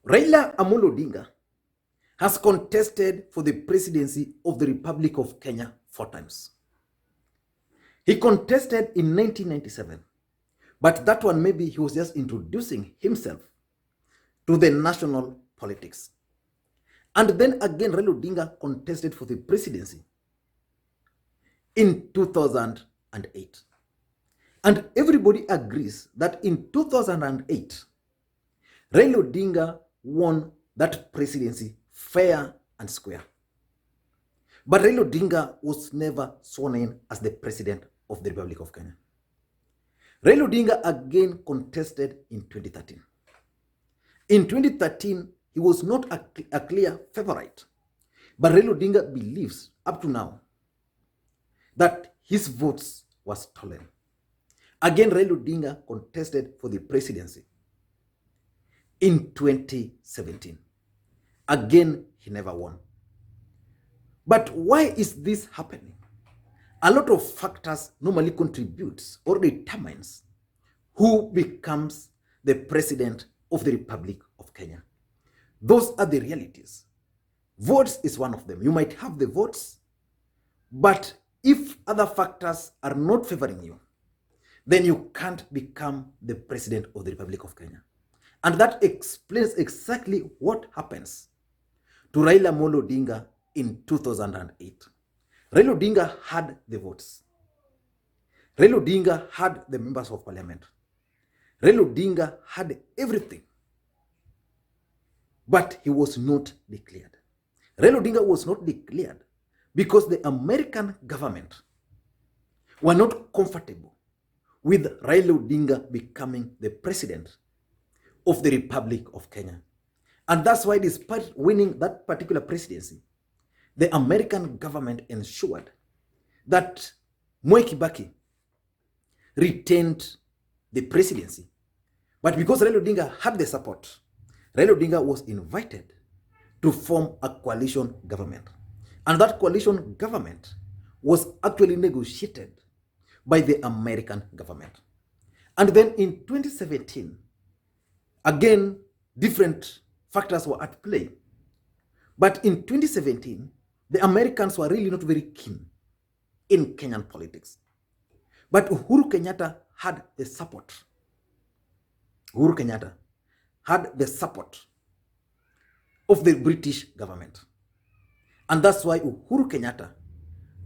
Raila Amolo Odinga has contested for the presidency of the Republic of Kenya 4 times. He contested in 1997, but that one maybe he was just introducing himself to the national politics. And then again, Raila Odinga contested for the presidency in 2008. And everybody agrees that in 2008, Raila Odinga won that presidency fair and square. But Raila Odinga was never sworn in as the president of the Republic of Kenya. Raila Odinga again contested in 2013. In 2013, he was not a clear favorite, but Raila Odinga believes up to now that his votes were stolen. Again, Raila Odinga contested for the presidency in 2017. Again, he never won. But why is this happening? A lot of factors normally contributes or determines who becomes the president of the Republic of Kenya. Those are the realities. Votes is one of them. You might have the votes, but if other factors are not favoring you, then you can't become the president of the Republic of Kenya. And that explains exactly what happens to Raila Amolo Odinga in 2008. Raila Odinga had the votes. Raila Odinga had the members of parliament. Raila Odinga had everything. But he was not declared. Raila Odinga was not declared because the American government were not comfortable with Raila Odinga becoming the president of the Republic of Kenya. And that's why, despite winning that particular presidency, the American government ensured that Mwai Kibaki retained the presidency. But because Raila Odinga had the support, Raila Odinga was invited to form a coalition government. And that coalition government was actually negotiated by the American government. And then in 2017, again, different factors were at play. But in 2017, the Americans were really not very keen in Kenyan politics. But Uhuru Kenyatta had the support. Uhuru Kenyatta had the support of the British government. And that's why Uhuru Kenyatta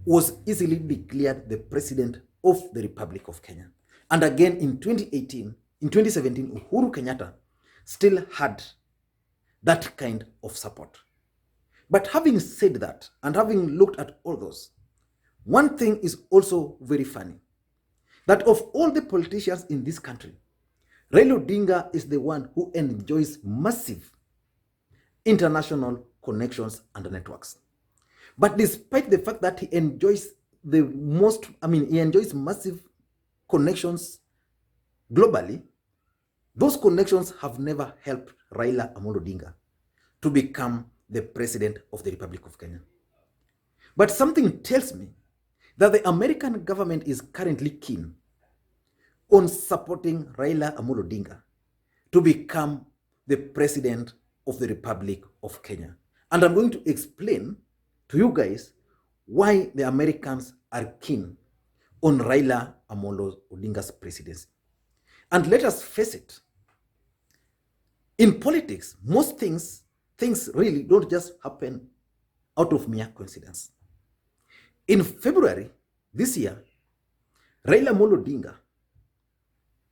was easily declared the president of the Republic of Kenya. And again in 2017, Uhuru Kenyatta still had that kind of support. But having said that, and having looked at all those, one thing is also very funny, that of all the politicians in this country, Raila Odinga is the one who enjoys massive international connections and networks. But despite the fact that he enjoys he enjoys massive connections globally, those connections have never helped Raila Amolo Odinga to become the president of the Republic of Kenya. But something tells me that the American government is currently keen on supporting Raila Amolo Odinga to become the president of the Republic of Kenya. And I'm going to explain to you guys why the Americans are keen on Raila Amolo Odinga's presidency. And let us face it, in politics, most things really don't just happen out of mere coincidence. In February this year, Raila Amolo Odinga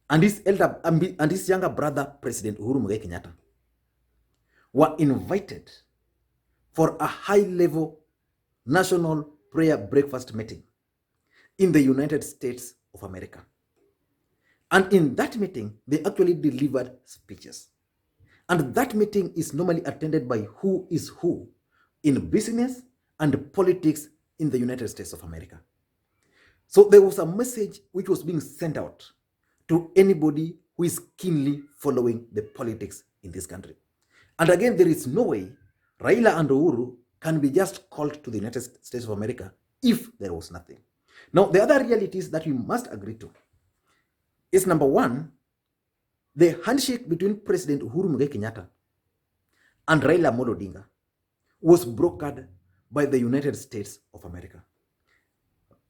and his younger brother, President Uhuru Kenyatta, were invited for a high-level national prayer breakfast meeting in the United States of America. And in that meeting, they actually delivered speeches. And that meeting is normally attended by who is who in business and politics in the United States of America. So there was a message which was being sent out to anybody who is keenly following the politics in this country. And again, there is no way Raila and Uhuru can be just called to the United States of America if there was nothing. Now, the other realities that we must agree to is, number one, the handshake between President Uhuru Kenyatta and Raila Odinga was brokered by the United States of America.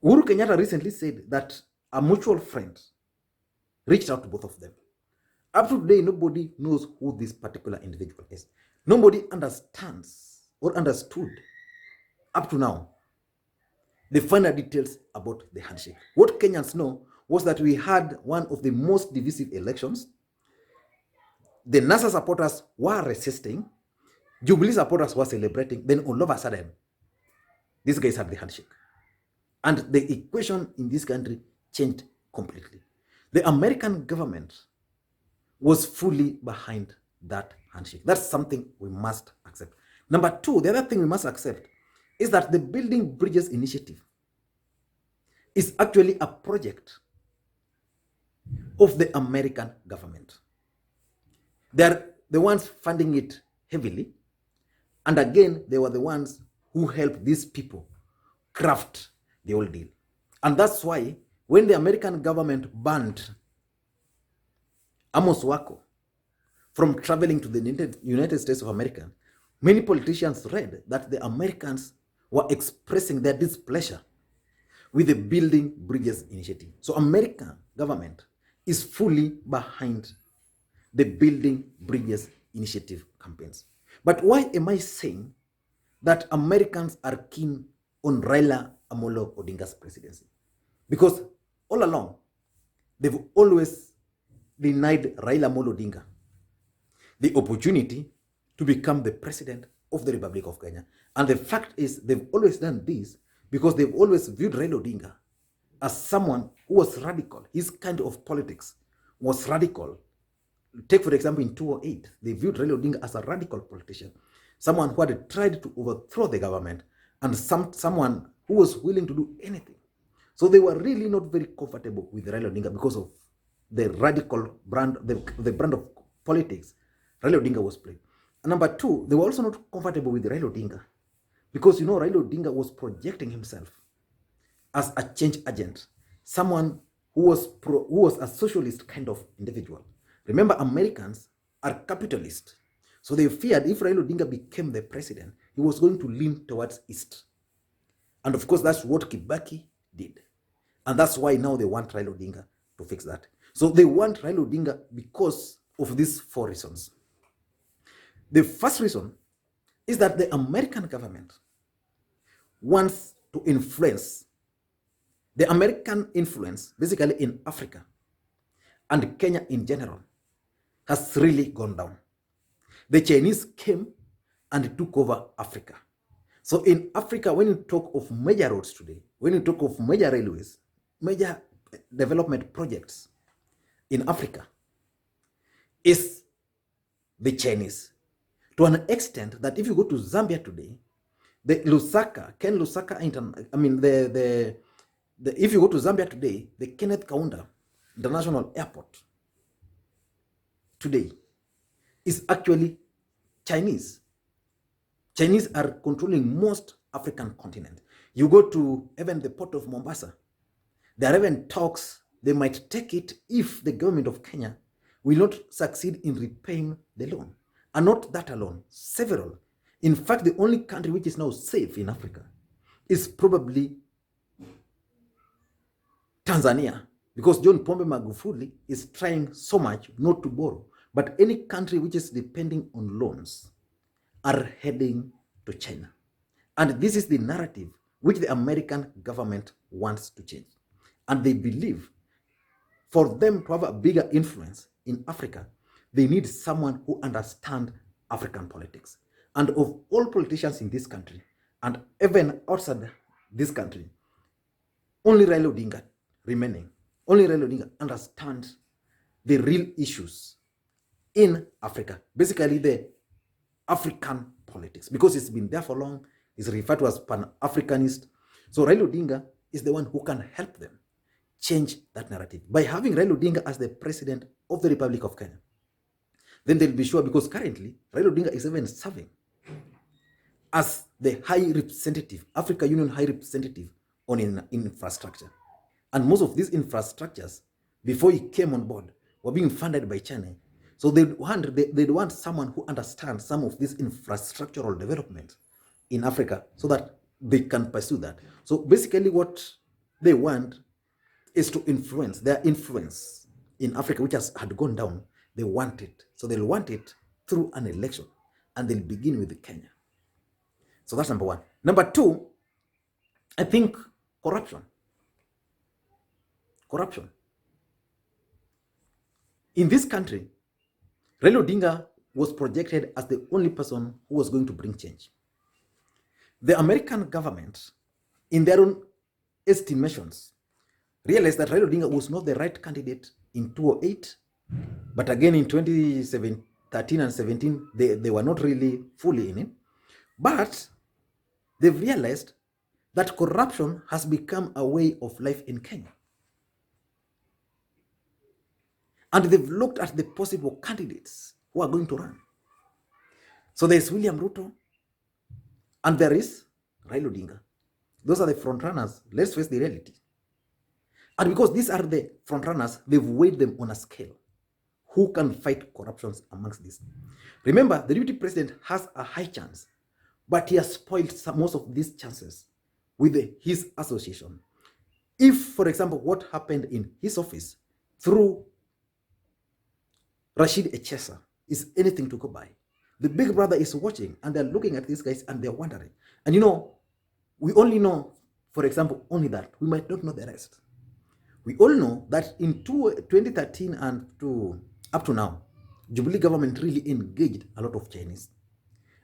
Uhuru Kenyatta recently said that a mutual friend reached out to both of them. Up to today, nobody knows who this particular individual is. Nobody understands or understood up to now the finer details about the handshake. What Kenyans know was that we had one of the most divisive elections. The NASA supporters were resisting, Jubilee supporters were celebrating, then all of a sudden, these guys had the handshake. And the equation in this country changed completely. The American government was fully behind that handshake. That's something we must accept. Number two, the other thing we must accept is that the Building Bridges Initiative is actually a project of the American government. They're the ones funding it heavily. And again, they were the ones who helped these people craft the whole deal. And that's why when the American government banned Amos Wako from traveling to the United States of America, many politicians read that the Americans were expressing their displeasure with the Building Bridges Initiative. So American government is fully behind the Building Bridges Initiative campaigns. But why am I saying that Americans are keen on Raila Amolo Odinga's presidency? Because all along, they've always denied Raila Amolo Odinga the opportunity to become the president of the Republic of Kenya. And the fact is, they've always done this because they've always viewed Raila Odinga as someone who was radical. His kind of politics was radical. Take, for example, in 2008, they viewed Raila Odinga as a radical politician, someone who had tried to overthrow the government, and someone who was willing to do anything. So they were really not very comfortable with Raila Odinga because of the radical brand, the brand of politics Raila Odinga was playing. And number two, they were also not comfortable with Raila Odinga because, you know, Raila Odinga was projecting himself as a change agent, someone who was a socialist kind of individual. Remember, Americans are capitalists. So they feared if Raila Odinga became the president, he was going to lean towards East. And of course, that's what Kibaki did. And that's why now they want Raila Odinga to fix that. So they want Raila Odinga because of these four reasons. The first reason is that the American government wants to influence. The American influence, basically in Africa and Kenya in general, has really gone down. The Chinese came and took over Africa. So in Africa, when you talk of major roads today, when you talk of major railways, major development projects in Africa, is the Chinese. To an extent that if you go to Zambia today, the Ken Lusaka, if you go to Zambia today, the Kenneth Kaunda International Airport today is actually Chinese. Chinese are controlling most African continent. You go to even the port of Mombasa, there are even talks they might take it if the government of Kenya will not succeed in repaying the loan. And not that alone, several. In fact, the only country which is now safe in Africa is probably Tanzania, because John Pombe Magufuli is trying so much not to borrow. But any country which is depending on loans are heading to China. And this is the narrative which the American government wants to change. And they believe for them to have a bigger influence in Africa, they need someone who understands African politics. And of all politicians in this country, and even outside this country, only Raila Odinga remaining, only Raila Odinga understands the real issues in Africa, basically the African politics, because it's been there for long. It's referred to as Pan-Africanist. So Raila Odinga is the one who can help them change that narrative by having Raila Odinga as the president of the Republic of Kenya. Then they'll be sure, because currently Raila Odinga is even serving as the high representative, Africa Union high representative on infrastructure. And most of these infrastructures, before he came on board, were being funded by China. So they'd want someone who understands some of this infrastructural development in Africa so that they can pursue that. So basically what they want is to influence, their influence in Africa, which had gone down. They want it. So they'll want it through an election, and they'll begin with Kenya. So that's number one. Number two, I think corruption. Corruption. In this country, Raila Odinga was projected as the only person who was going to bring change. The American government, in their own estimations, realized that Raila Odinga was not the right candidate in 2008, but again in 2013 and 17, they were not really fully in it. But they've realized that corruption has become a way of life in Kenya. And they've looked at the possible candidates who are going to run. So there's William Ruto, and there is Raila Odinga. Those are the front runners. Let's face the reality. And because these are the front runners, they've weighed them on a scale. Who can fight corruptions amongst these? Remember, the deputy president has a high chance, but he has spoiled most of these chances with his association. If, for example, what happened in his office through Rashid Echesa is anything to go by, the big brother is watching, and they're looking at these guys and they're wondering. And we only know, for example, only that. We might not know the rest. We all know that in 2013 and up to now, Jubilee government really engaged a lot of Chinese.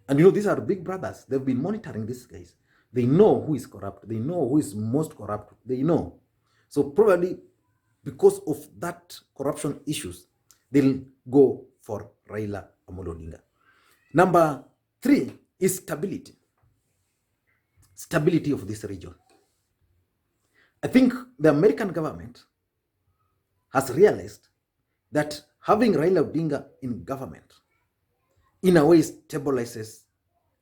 And these are big brothers. They've been monitoring these guys. They know who is corrupt. They know who is most corrupt. They know. So probably because of that corruption issues, they'll go for Raila Odinga. Number three is stability. Stability of this region. I think the American government has realized that having Raila Odinga in government in a way stabilizes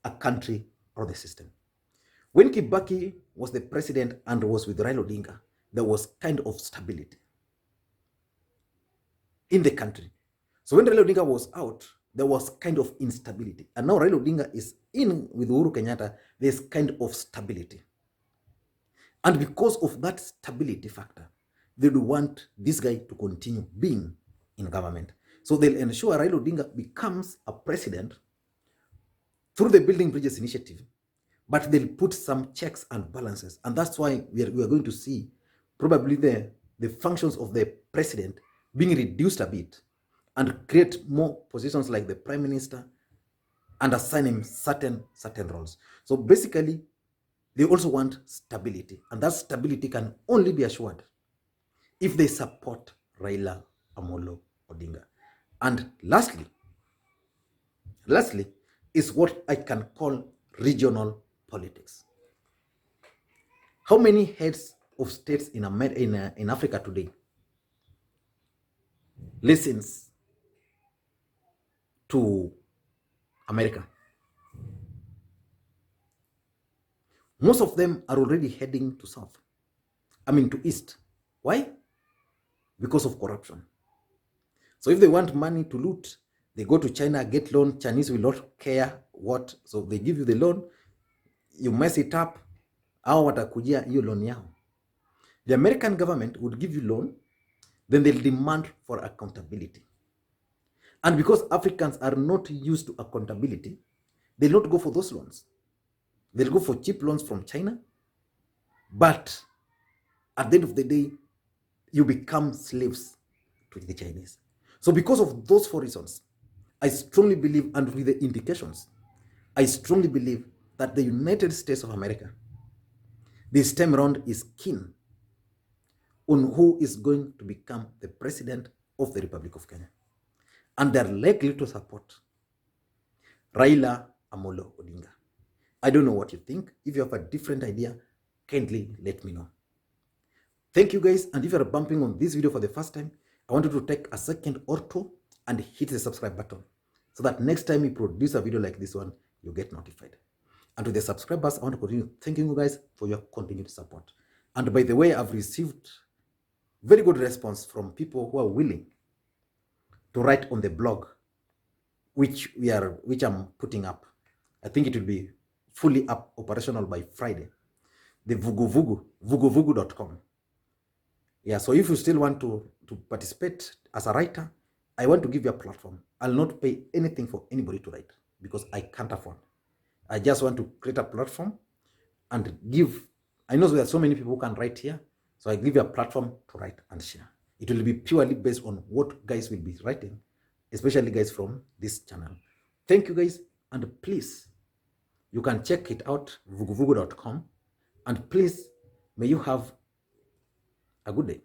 a country or the system. When Kibaki was the president and was with Raila Odinga, there was kind of stability in the country. So when Raila Odinga was out, there was kind of instability. And now Raila Odinga is in with Uhuru Kenyatta, there's kind of stability. And because of that stability factor, they do want this guy to continue being in government. So they'll ensure Raila Odinga becomes a president through the Building Bridges initiative, but they'll put some checks and balances. And that's why we are going to see probably the functions of the president being reduced a bit and create more positions like the prime minister and assign him certain roles. So basically, they also want stability. And that stability can only be assured if they support Raila Odinga. And lastly is what I can call regional politics. How many heads of states in Africa today listens to America? Most of them are already heading to to east. Why? Because of corruption. So if they want money to loot, they go to China, get loan. Chinese will not care what. So they give you the loan, you mess it up, hao watakujia hiyo loan yao. The American government would give you loan, then they'll demand for accountability. And because Africans are not used to accountability, they'll not go for those loans. They'll go for cheap loans from China. But at the end of the day, you become slaves to the Chinese. So because of those four reasons, I strongly believe, and with the indications, I strongly believe that the United States of America this time around is keen on who is going to become the president of the Republic of Kenya. And they're likely to support Raila Odinga. I don't know what you think. If you have a different idea, kindly let me know. Thank you guys. And if you're bumping on this video for the first time, I want you to take a second or two and hit the subscribe button so that next time we produce a video like this one, you get notified. And to the subscribers, I want to continue thanking you guys for your continued support. And by the way, I've received very good response from people who are willing to write on the blog, which I'm putting up. I think it will be fully up operational by Friday. The vuguvugu.com. Yeah, so if you still want to participate as a writer, I want to give you a platform. I'll not pay anything for anybody to write because I can't afford. I just want to create a platform and give. I know there are so many people who can write here, so I give you a platform to write and share. It will be purely based on what guys will be writing, especially guys from this channel. Thank you guys, and please, you can check it out, vuguvugu.com, and please, may you have a good day.